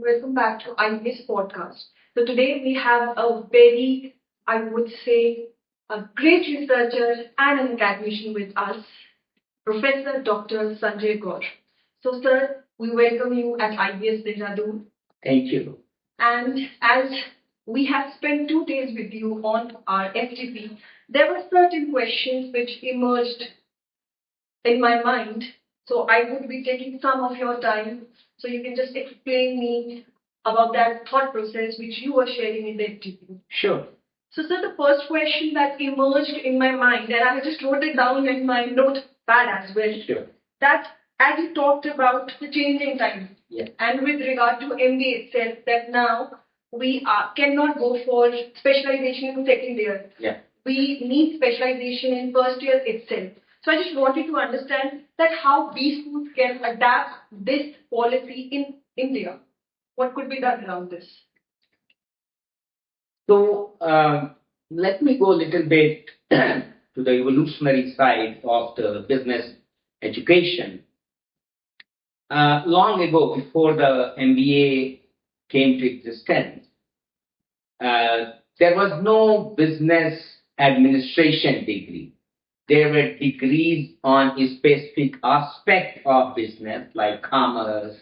welcome back to IBS podcast. So today we have a very, I would say, a great researcher and an academician with us, Professor Dr. Sanjay Gaur. So sir, we welcome you at IBS Dehradun. Thank you. And as we have spent 2 days with you on our FTP, there were certain questions which emerged in my mind. So I would be taking some of your time so you can just explain me about that thought process which you were sharing in the FTP. Sure. So, sir, the first question that emerged in my mind, and I just wrote it down in my notepad as well, Sure. that as you talked about the changing times, Yes. and with regard to MBA itself, that now we cannot go for specialization in second year. Yeah. We need specialization in first year itself. So I just wanted to understand that how B schools can adapt this policy in India. What could be done around this? So let me go a little bit to the evolutionary side of the business education. Long ago, before the MBA came to existence, there was no business administration degree. There were degrees on a specific aspect of business like commerce,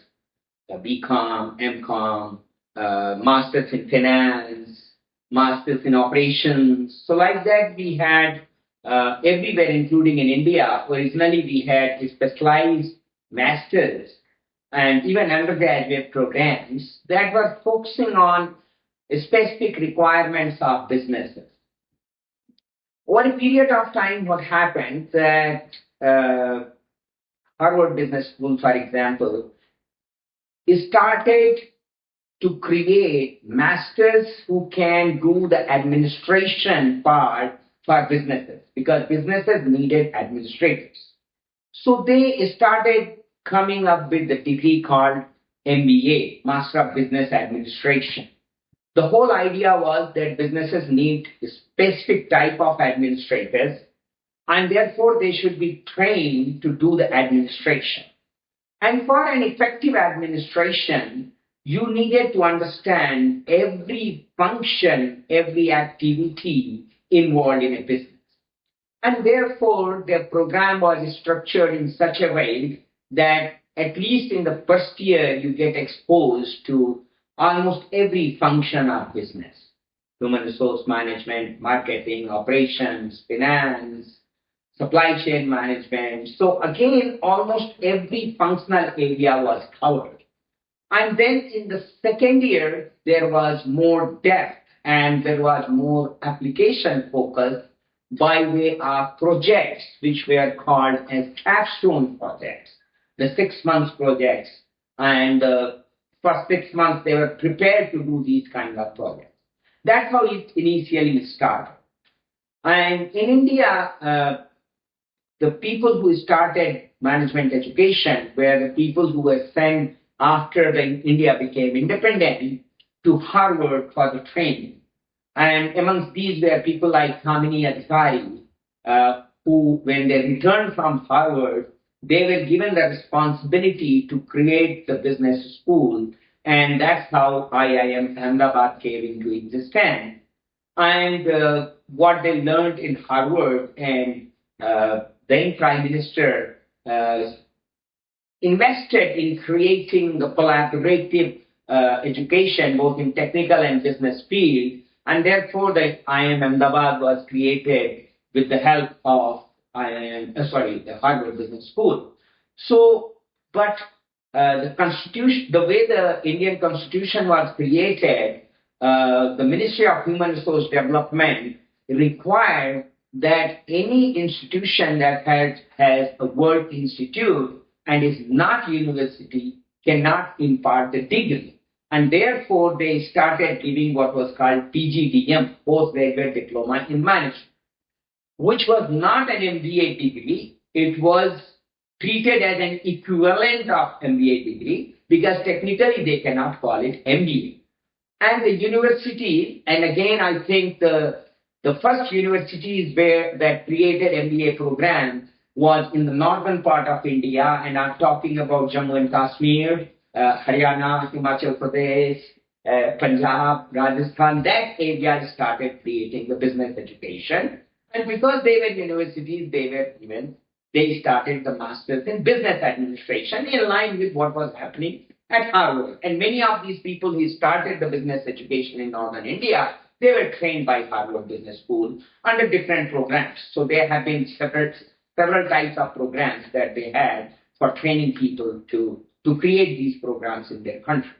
BCom, MCom, masters in finance, masters in operations. So like that we had everywhere, including in India. Originally we had specialized masters and even undergraduate programs that were focusing on specific requirements of businesses. Over a period of time, what happened that Harvard Business School, for example, started to create masters who can do the administration part for businesses because businesses needed administrators. So they started coming up with the degree called MBA, Master of Business Administration. The whole idea was that businesses need a specific type of administrators and therefore they should be trained to do the administration. And for an effective administration, you needed to understand every function, every activity involved in a business. And therefore, the program was structured in such a way that at least in the first year, you get exposed to almost every function of business. Human resource management, marketing, operations, finance, supply chain management. So again, almost every functional area was covered. And then in the second year, there was more depth and there was more application focus by way of projects, which were called as capstone projects, the 6 months projects. And for 6 months, they were prepared to do these kind of projects. That's how it initially started. And in India, the people who started management education were the people who were sent after India became independent to Harvard for the training. And amongst these were people like Kamini Adhikari, who, when they returned from Harvard, they were given the responsibility to create the business school. And that's how IIM Ahmedabad came into existence. And what they learned in Harvard and then Prime Minister invested in creating the collaborative education both in technical and business field, and therefore the IIM Ahmedabad was created with the help of the Harvard Business School. So, but the Constitution, the way the Indian Constitution was created, the Ministry of Human Resource Development required that any institution that has a word institute and is not university cannot impart the degree. And therefore, they started giving what was called PGDM, Postgraduate Diploma in Management, which was not an MBA degree. It was treated as an equivalent of MBA degree because technically they cannot call it MBA. And the university, and again, I think the first universities that created MBA programs was in the northern part of India, and I'm talking about Jammu and Kashmir, Haryana, Himachal Pradesh, Punjab, Rajasthan, that area started creating the business education. And because they were universities, they started the masters in business administration in line with what was happening at Harvard. And many of these people who started the business education in northern India, they were trained by Harvard Business School under different programs. So there have been several types of programs that they had for training people to create these programs in their country.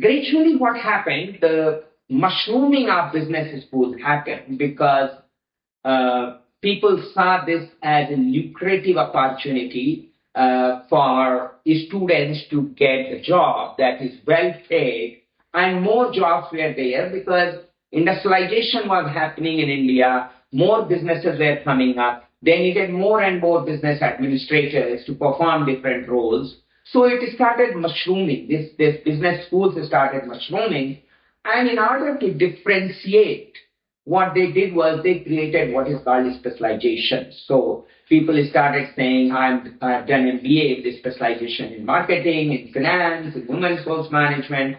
Gradually, what happened, the mushrooming of business schools happened because people saw this as a lucrative opportunity for students to get a job that is well paid, and more jobs were there because industrialization was happening in India, more businesses were coming up, they needed more and more business administrators to perform different roles. So it started mushrooming. This business schools started mushrooming. And in order to differentiate, what they did was they created what is called specialization. So people started saying, I've done MBA with specialization in marketing, in finance, in human resource management.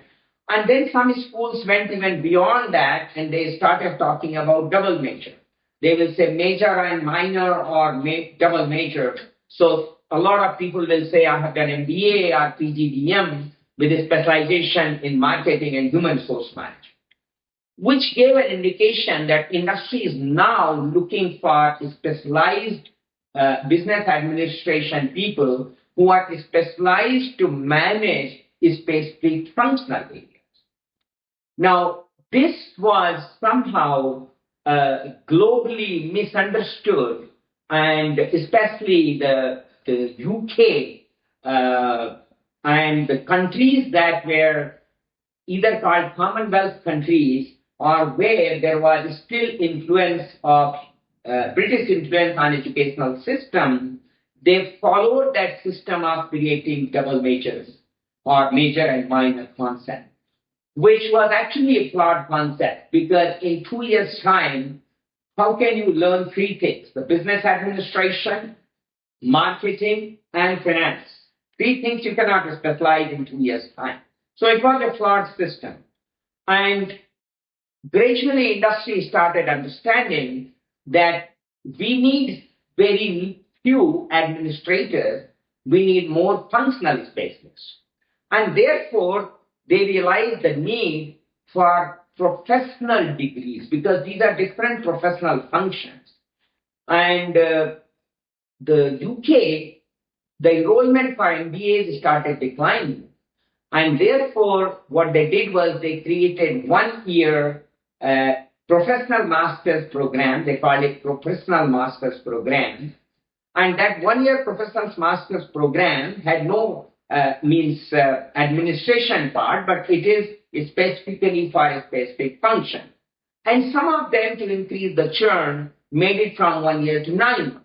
And then some schools went even beyond that and they started talking about double major. They will say major and minor or double major. So a lot of people will say, I have done MBA or PGDM with a specialization in marketing and human resource management, which gave an indication that industry is now looking for specialized business administration people who are specialized to manage specific functional areas. Now, this was somehow globally misunderstood, and especially the UK and the countries that were either called Commonwealth countries or where there was still influence of British influence on educational system, they followed that system of creating double majors or major and minor concept, which was actually a flawed concept because in 2 years' time, how can you learn three things? The business administration, marketing, and finance. Three things you cannot specialize in 2 years' time. So it was a flawed system. And gradually industry started understanding that we need very few administrators, we need more functional specialists. And therefore, they realized the need for professional degrees because these are different professional functions. And the UK, the enrollment for MBAs started declining. And therefore, what they did was they created 1 year professional master's program. They called it professional master's program. And that 1 year professional master's program had no administration part, but it is specifically for a specific function. And some of them, to increase the churn, made it from 1 year to 9 months.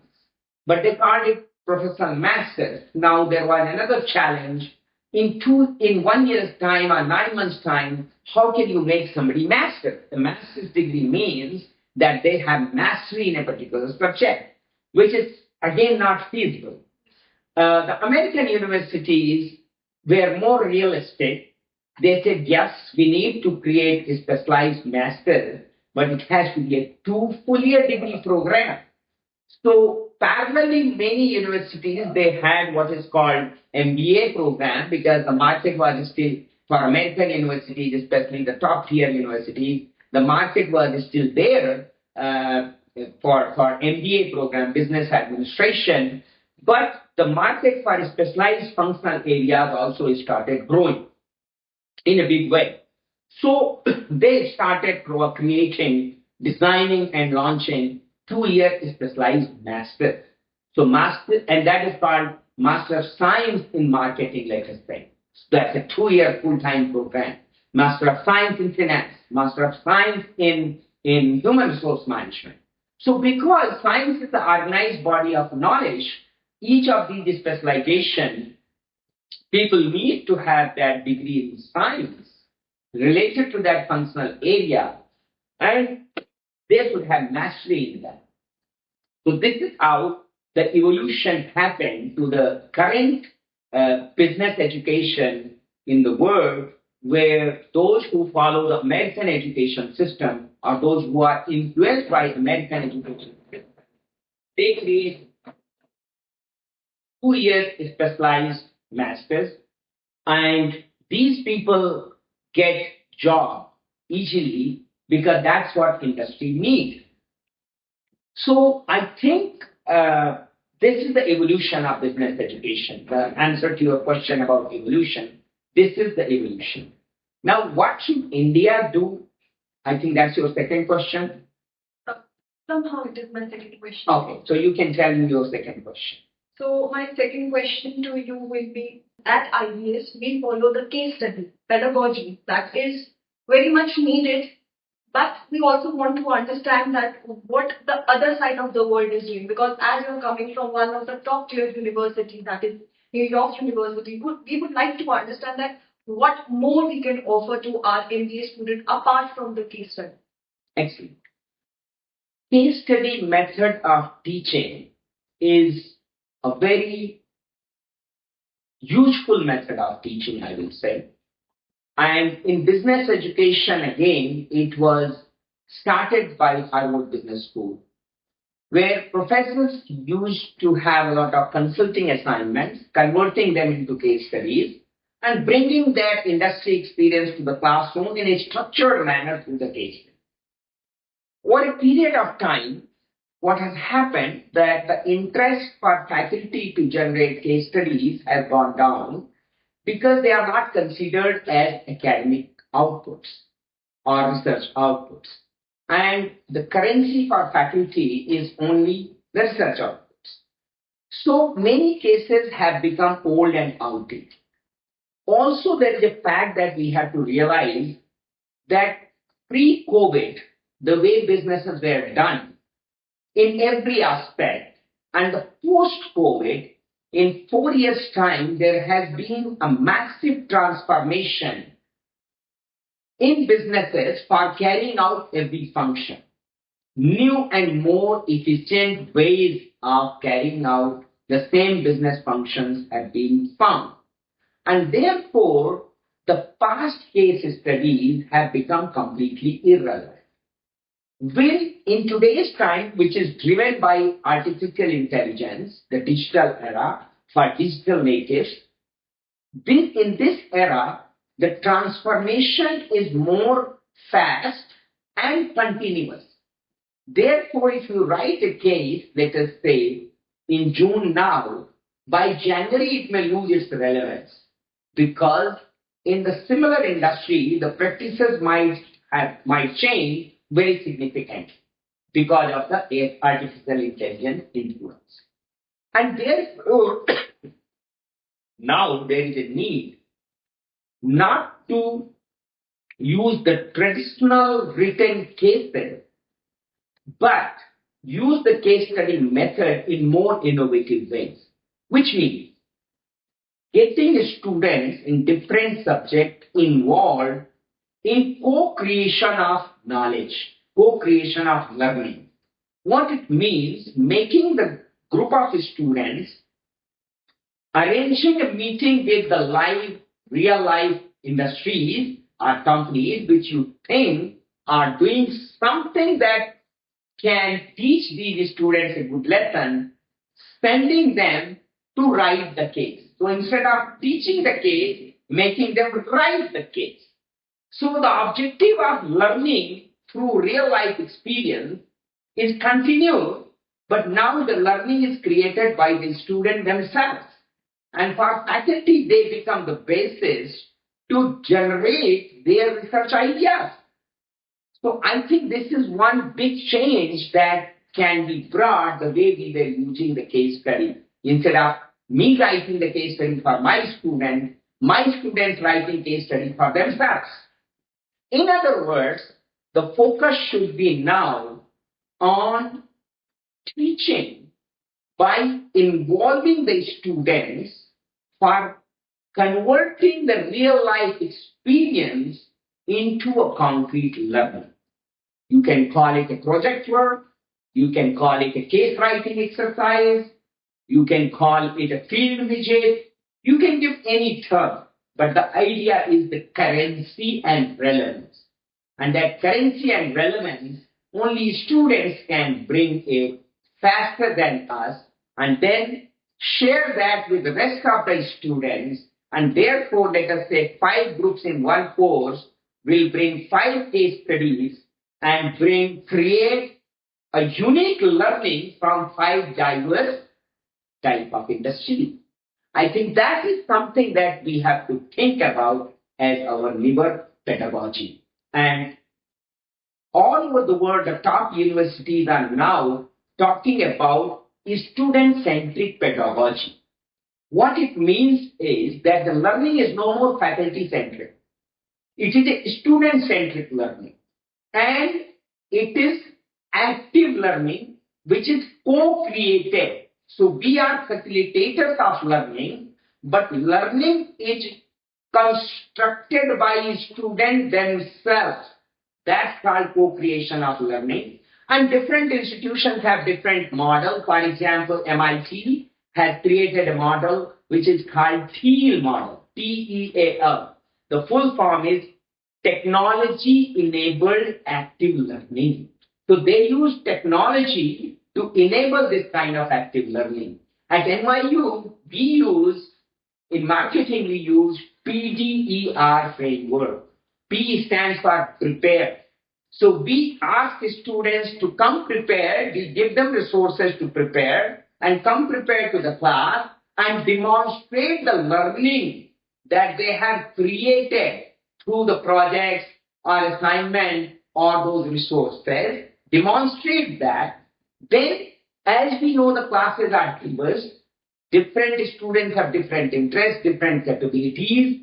But they called it professional masters. Now there was another challenge. In 1 year's time or 9 months' time, how can you make somebody master? A master's degree means that they have mastery in a particular subject, which is again not feasible. The American universities were more realistic. They said, yes, we need to create a specialized master, but it has to be a 2 full-year degree program. So parallelly, many universities, they had what is called MBA program because the market was still, for American universities, especially the top tier universities, the market was still there for MBA program, business administration. But the market for specialized functional areas also started growing in a big way. So they started creating, designing and launching 2 year specialized master. So master, and that is called Master of Science in Marketing, let us say. So that's a 2 year full-time program. Master of Science in Finance, Master of Science in Human Resource Management. So because science is the organized body of knowledge, each of these specialization, people need to have that degree in science related to that functional area, and they should have mastery in that. So this is how the evolution happened to the current business education in the world where those who follow the American education system or those who are influenced by American education system, they create 2 years specialized masters, and these people get job easily because that's what industry needs. So I think this is the evolution of business education. The answer to your question about evolution, this is the evolution. Now, what should India do? I think that's your second question. Somehow it is my second question. Okay, so you can tell me your second question. So my second question to you will be, at IBS, we follow the case study pedagogy that is very much needed, but we also want to understand that what the other side of the world is doing, because as you're coming from one of the top tier universities, that is New York University, we would like to understand that what more we can offer to our MBA student apart from the case study. Excellent. Case study method of teaching is a very useful method of teaching, I will say. And in business education, again, it was started by Harvard Business School, where professors used to have a lot of consulting assignments, converting them into case studies, and bringing their industry experience to the classroom in a structured manner through the case study. Over a period of time, what has happened that the interest for faculty to generate case studies has gone down because they are not considered as academic outputs or research outputs. And the currency for faculty is only the research outputs. So many cases have become old and outdated. Also, there is a fact that we have to realize that pre-COVID, the way businesses were done in every aspect, and the post-COVID, in 4 years' time, there has been a massive transformation in businesses for carrying out every function. New and more efficient ways of carrying out the same business functions have been found. And therefore, the past case studies have become completely irrelevant. In today's time, which is driven by artificial intelligence, the digital era for digital natives, in this era, the transformation is more fast and continuous. Therefore, if you write a case, let us say, in June now, by January it may lose its relevance because in the similar industry, the practices might change very significantly because of the artificial intelligence influence. And therefore, now there is a need not to use the traditional written cases, but use the case study method in more innovative ways, which means getting students in different subjects involved in co-creation of knowledge, co-creation of learning. What it means, making the group of students, arranging a meeting with the real life industries or companies which you think are doing something that can teach these students a good lesson, sending them to write the case. So instead of teaching the case, making them write the case. So the objective of learning through real life experience is continued, but now the learning is created by the student themselves. And for faculty, they become the basis to generate their research ideas. So I think this is one big change that can be brought the way we were using the case study. Instead of me writing the case study for my students writing case study for themselves. In other words, the focus should be now on teaching by involving the students for converting the real life experience into a concrete learning. You can call it a project work, you can call it a case writing exercise, you can call it a field visit, You can give any term, but the idea is the currency and relevance. And that currency and relevance, only students can bring it faster than us and then share that with the rest of the students. And therefore, let us say 5 groups in one course will bring 5 case studies and create a unique learning from 5 diverse type of industry. I think that is something that we have to think about as our liver pedagogy. And all over the world, the top universities are now talking about student-centric pedagogy. What it means is that the learning is no more faculty-centric. It is a student-centric learning. And it is active learning, which is co-created. So we are facilitators of learning, but learning is constructed by students themselves. That's called co-creation of learning. And different institutions have different models. For example, MIT has created a model which is called TEAL model, TEAL. The full form is Technology-Enabled Active Learning. So they use technology to enable this kind of active learning. At NYU, in marketing, we use PDER framework. P stands for prepare. So we ask the students to come prepared. We give them resources to prepare and come prepared to the class and demonstrate the learning that they have created through the projects or assignment or those resources. Demonstrate that. Then, as we know, the classes are diverse. Different students have different interests, different capabilities.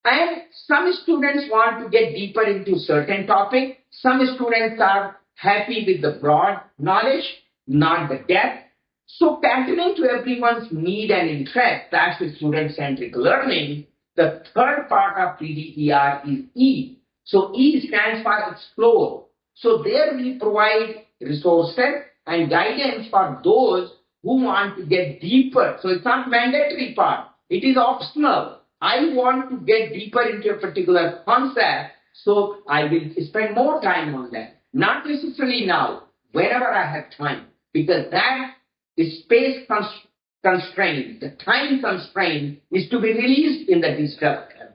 And some students want to get deeper into certain topic. Some students are happy with the broad knowledge, not the depth. So catering to everyone's need and interest, that's the student-centric learning. The third part of PDER is E. So E stands for explore. So there we provide resources and guidance for those who want to get deeper. So it's not mandatory part. It is optional. I want to get deeper into a particular concept, so I will spend more time on that. Not necessarily now, whenever I have time, because that is space constraint, the time constraint is to be released in the digital era.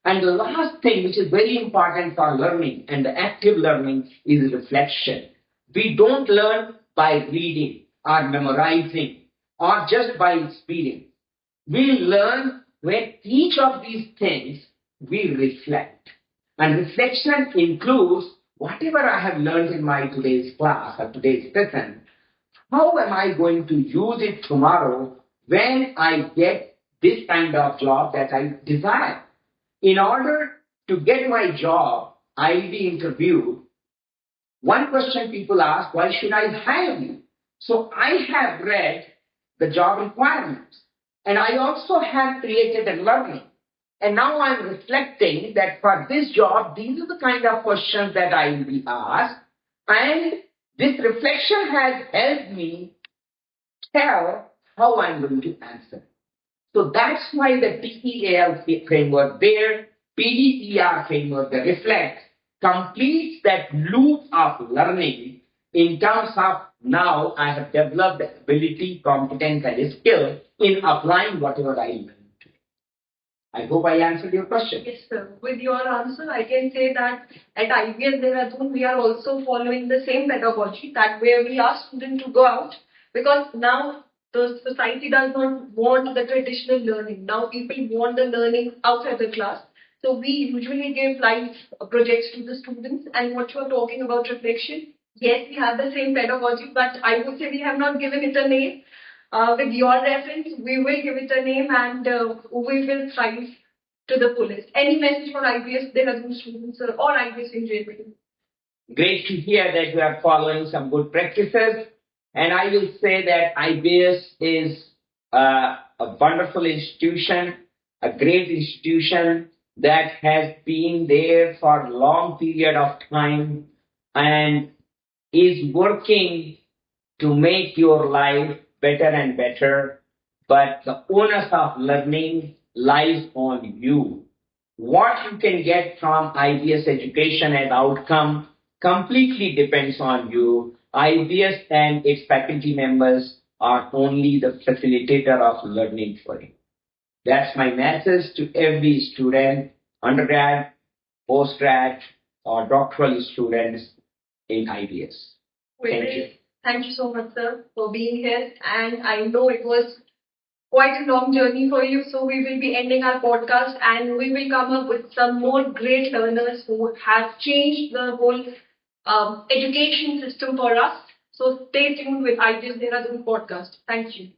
And the last thing, which is very important for learning and the active learning, is reflection. We don't learn by reading or memorizing or just by experience. We learn when each of these things we reflect. And reflection includes whatever I have learned in my today's class or today's session. How am I going to use it tomorrow when I get this kind of job that I desire? In order to get my job, I'll be interviewed. One question people ask, why should I hire you? So I have read the job requirements. And I also have created a learning. And now I'm reflecting that for this job, these are the kind of questions that I will be asked. And this reflection has helped me tell how I'm going to answer. So that's why the TEAL framework there, PDER framework, the reflect, completes that loop of learning in terms of now I have developed the ability, competence, and skill in applying whatever I learned. I hope I answered your question. Yes, sir. With your answer, I can say that at IBS Dehradun, we are also following the same pedagogy, that where we ask students to go out, because now the society does not want the traditional learning. Now people want the learning outside the class. So we usually give live projects to the students. And what you are talking about reflection, yes, we have the same pedagogy, but I would say we have not given it a name. With your reference, we will give it a name and we will strive to the fullest. Any message for IBS Dehradun students or IBS in general? Great to hear that you are following some good practices. And I will say that IBS is a wonderful institution, a great institution that has been there for a long period of time and is working to make your life better and better. but the onus of learning lies on you. What you can get from IBS education as outcome completely depends on you. IBS and its faculty members are only the facilitator of learning for you. That's my message to every student, undergrad, postgrad, or doctoral students in IBS. Thank you. Thank you so much, sir, for being here. And I know it was quite a long journey for you. So we will be ending our podcast and we will come up with some more great learners who have changed the whole education system for us. So stay tuned with IBS Dehradun podcast. Thank you.